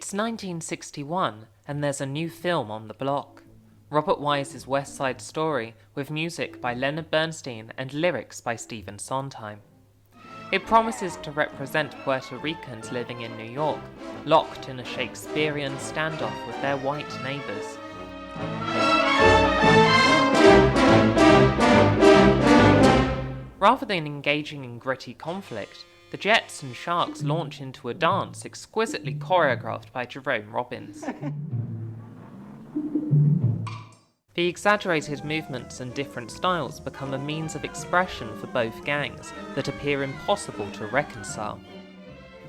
It's 1961, and there's a new film on the block. Robert Wise's West Side Story, with music by Leonard Bernstein and lyrics by Stephen Sondheim. It promises to represent Puerto Ricans living in New York, locked in a Shakespearean standoff with their white neighbours. Rather than engaging in gritty conflict, the Jets and Sharks launch into a dance exquisitely choreographed by Jerome Robbins. The exaggerated movements and different styles become a means of expression for both gangs that appear impossible to reconcile.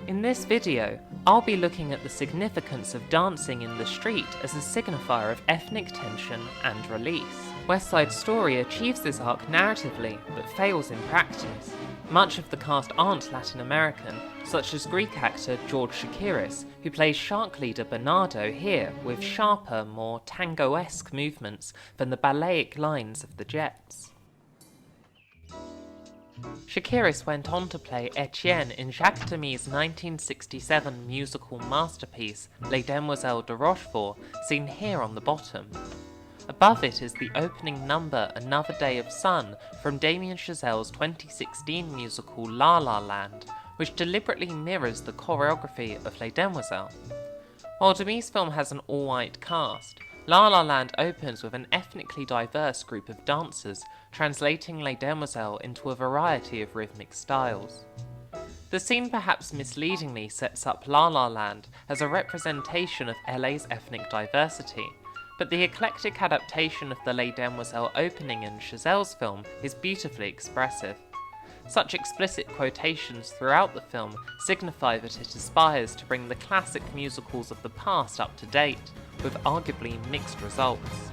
In this video, I'll be looking at the significance of dancing in the street as a signifier of ethnic tension and release. West Side Story achieves this arc narratively, but fails in practice. Much of the cast aren't Latin American, such as Greek actor George Chakiris, who plays shark leader Bernardo here with sharper, more tango-esque movements than the ballet lines of the Jets. Chakiris went on to play Etienne in Jacques Demy's 1967 musical masterpiece Les Demoiselles de Rochefort, seen here on the bottom. Above it is the opening number Another Day of Sun from Damien Chazelle's 2016 musical La La Land, which deliberately mirrors the choreography of Les Demoiselles. While Demy's film has an all-white cast, La La Land opens with an ethnically diverse group of dancers, translating Les Demoiselles into a variety of rhythmic styles. The scene perhaps misleadingly sets up La La Land as a representation of LA's ethnic diversity, but the eclectic adaptation of the Les Demoiselles opening in Chazelle's film is beautifully expressive. Such explicit quotations throughout the film signify that it aspires to bring the classic musicals of the past up to date, with arguably mixed results.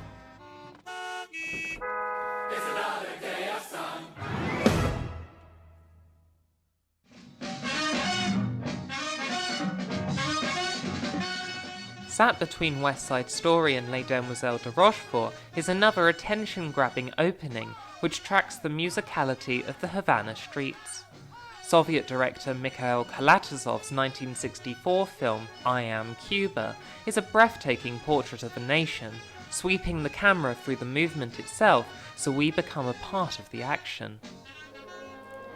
Sat between West Side Story and Les Demoiselles de Rochefort is another attention-grabbing opening which tracks the musicality of the Havana streets. Soviet director Mikhail Kalatozov's 1964 film I Am Cuba is a breathtaking portrait of a nation, sweeping the camera through the movement itself so we become a part of the action.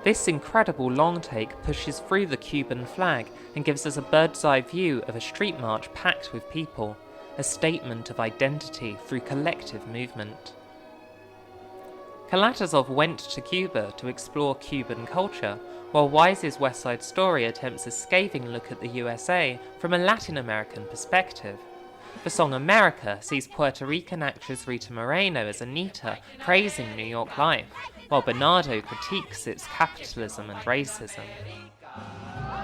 This incredible long take pushes through the Cuban flag and gives us a bird's-eye view of a street march packed with people, a statement of identity through collective movement. Kalatozov went to Cuba to explore Cuban culture, while Wise's West Side Story attempts a scathing look at the USA from a Latin American perspective. The song America sees Puerto Rican actress Rita Moreno as Anita praising New York life, while Bernardo critiques its capitalism and racism.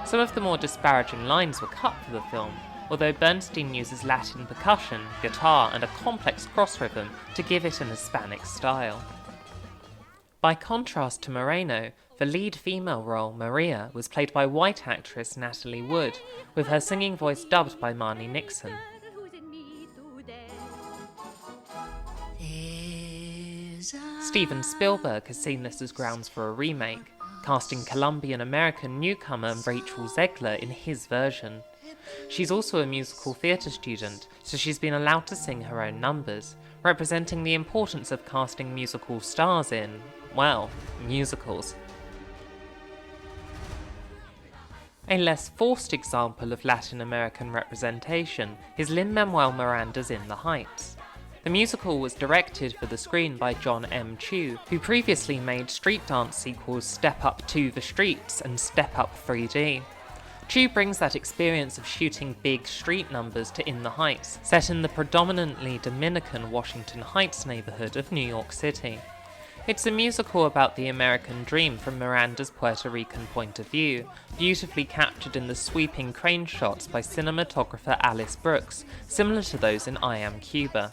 Some of the more disparaging lines were cut for the film, although Bernstein uses Latin percussion, guitar, and a complex cross rhythm to give it an Hispanic style. By contrast to Moreno, the lead female role, Maria, was played by white actress Natalie Wood, with her singing voice dubbed by Marni Nixon. Steven Spielberg has seen this as grounds for a remake, casting Colombian-American newcomer Rachel Zegler in his version. She's also a musical theatre student, so she's been allowed to sing her own numbers, representing the importance of casting musical stars in, well, musicals. A less forced example of Latin American representation is Lin-Manuel Miranda's In the Heights. The musical was directed for the screen by John M. Chu, who previously made street dance sequels Step Up 2 The Streets and Step Up 3D. Chu brings that experience of shooting big street numbers to In the Heights, set in the predominantly Dominican Washington Heights neighborhood of New York City. It's a musical about the American dream from Miranda's Puerto Rican point of view, beautifully captured in the sweeping crane shots by cinematographer Alice Brooks, similar to those in I Am Cuba.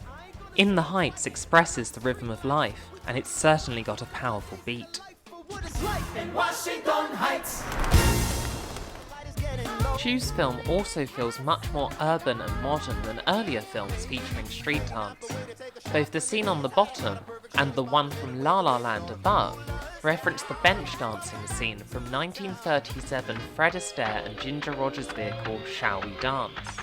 In the Heights expresses the rhythm of life, and it's certainly got a powerful beat. Chu's film also feels much more urban and modern than earlier films featuring street dance. Both the scene on the bottom and the one from La La Land above reference the bench dancing scene from 1937 Fred Astaire and Ginger Rogers' vehicle Shall We Dance.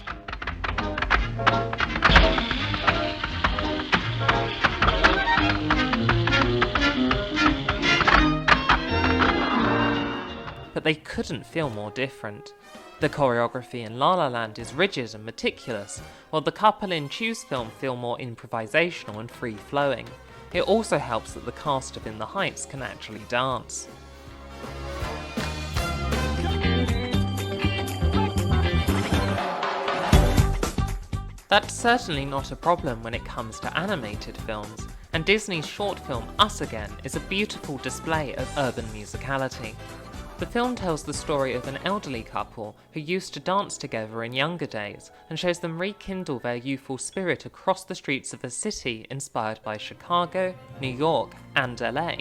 But they couldn't feel more different. The choreography in La La Land is rigid and meticulous, while the couple in Chu's film feel more improvisational and free-flowing. It also helps that the cast of In the Heights can actually dance. That's certainly not a problem when it comes to animated films, and Disney's short film Us Again is a beautiful display of urban musicality. The film tells the story of an elderly couple who used to dance together in younger days and shows them rekindle their youthful spirit across the streets of a city inspired by Chicago, New York, and LA.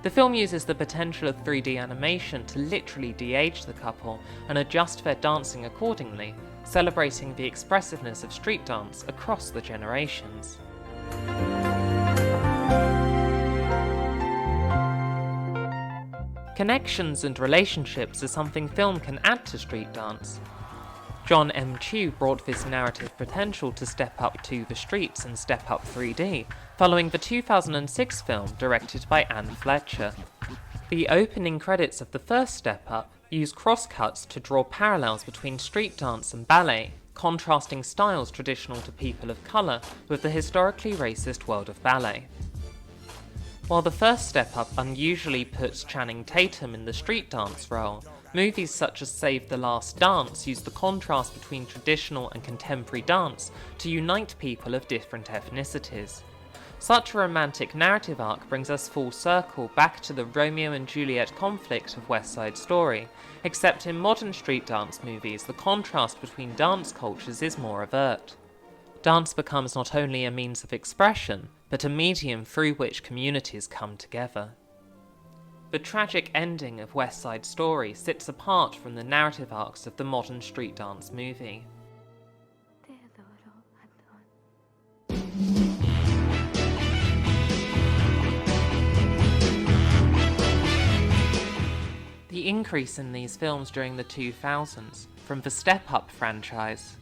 The film uses the potential of 3D animation to literally de-age the couple and adjust their dancing accordingly, celebrating the expressiveness of street dance across the generations. Connections and relationships are something film can add to street dance. John M. Chu brought this narrative potential to Step Up 2 The Streets and Step Up 3D, following the 2006 film directed by Anne Fletcher. The opening credits of the first Step Up use crosscuts to draw parallels between street dance and ballet, contrasting styles traditional to people of colour with the historically racist world of ballet. While the first Step Up unusually puts Channing Tatum in the street dance role, movies such as Save the Last Dance use the contrast between traditional and contemporary dance to unite people of different ethnicities. Such a romantic narrative arc brings us full circle back to the Romeo and Juliet conflict of West Side Story, except in modern street dance movies the contrast between dance cultures is more overt. Dance becomes not only a means of expression, but a medium through which communities come together. The tragic ending of West Side Story sits apart from the narrative arcs of the modern street dance movie. The increase in these films during the 2000s, from the Step Up franchise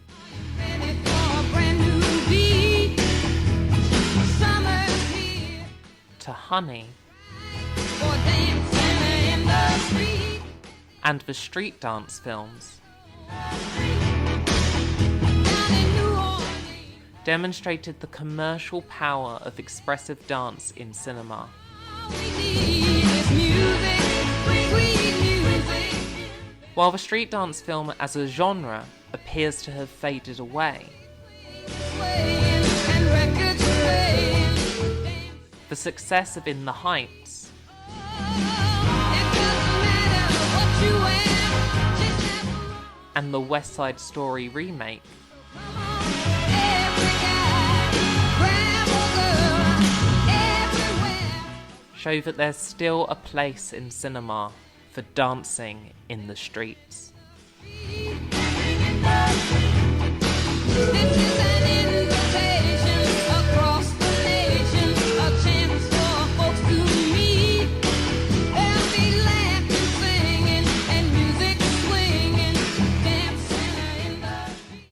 to Honey and the street dance films demonstrated the commercial power of expressive dance in cinema. While the street dance film as a genre appears to have faded away, the success of In the Heights and the West Side Story remake show that there's still a place in cinema for dancing in the streets.